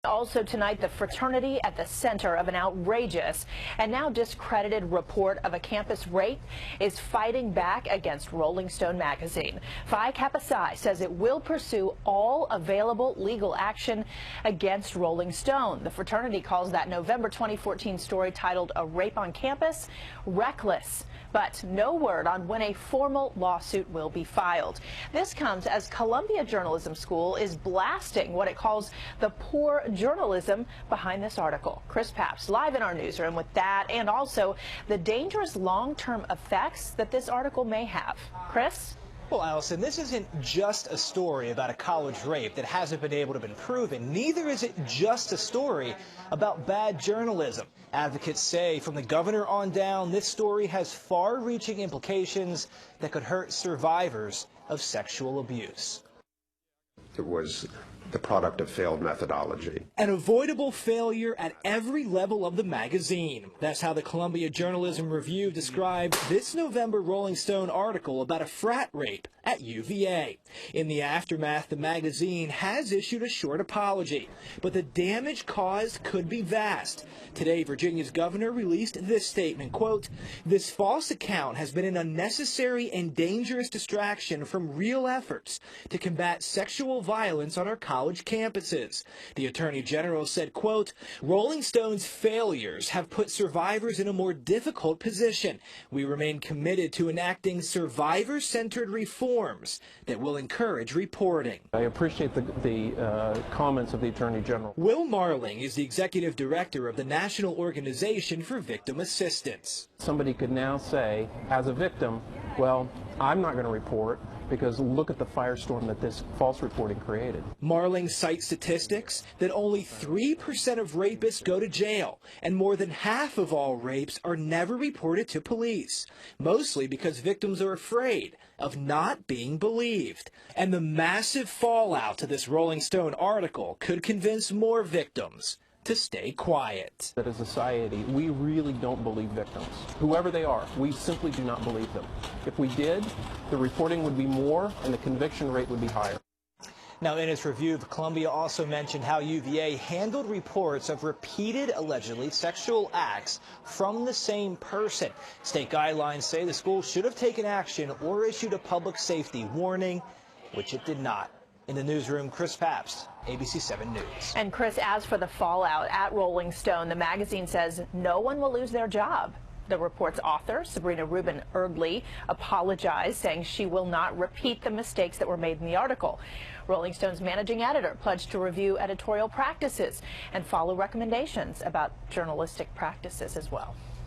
Also tonight, the fraternity at the center of an outrageous and now discredited report of a campus rape is fighting back against Rolling Stone magazine. Phi Kappa Psi says it will pursue all available legal action against Rolling Stone. The fraternity calls that November 2014 story titled "A Rape on Campus" reckless, but no word on when a formal lawsuit will be filed. This comes as Columbia Journalism School is blasting what it calls the poor journalism behind this article. Chris Papst live in our newsroom with that and also the dangerous long-term effects that this article may have. Chris? Well, Allison, this isn't just a story about a college rape that hasn't been able to be proven. Neither is it just a story about bad journalism. Advocates say from the governor on down, this story has far-reaching implications that could hurt survivors of sexual abuse. It was the product of failed methodology. An avoidable failure at every level of the magazine. That's how the Columbia Journalism Review described this November Rolling Stone article about a frat rape at UVA. In the aftermath, the magazine has issued a short apology, but the damage caused could be vast. Today, Virginia's governor released this statement, quote, "This false account has been an unnecessary and dangerous distraction from real efforts to combat sexual violence on our college campuses." The Attorney General said, quote, "Rolling Stone's failures have put survivors in a more difficult position. We remain committed to enacting survivor-centered reforms that will encourage reporting." I appreciate the comments of the Attorney General. Will Marling is the executive director of the National Organization for Victim Assistance. Somebody could now say, as a victim, well, I'm not going to report because look at the firestorm that this false reporting created. Marling cites statistics that only 3% of rapists go to jail, and more than half of all rapes are never reported to police, mostly because victims are afraid of not being believed. And the massive fallout to this Rolling Stone article could convince more victims to stay quiet. That as a society, we really don't believe victims. Whoever they are, we simply do not believe them. If we did, the reporting would be more and the conviction rate would be higher. Now, in its review, Columbia also mentioned how UVA handled reports of repeated, allegedly, sexual acts from the same person. State guidelines say the school should have taken action or issued a public safety warning, which it did not. In the newsroom, Chris Papst, ABC 7 News. And Chris, as for the fallout at Rolling Stone, the magazine says no one will lose their job. The report's author, Sabrina Rubin Erdley, apologized, saying she will not repeat the mistakes that were made in the article. Rolling Stone's managing editor pledged to review editorial practices and follow recommendations about journalistic practices as well.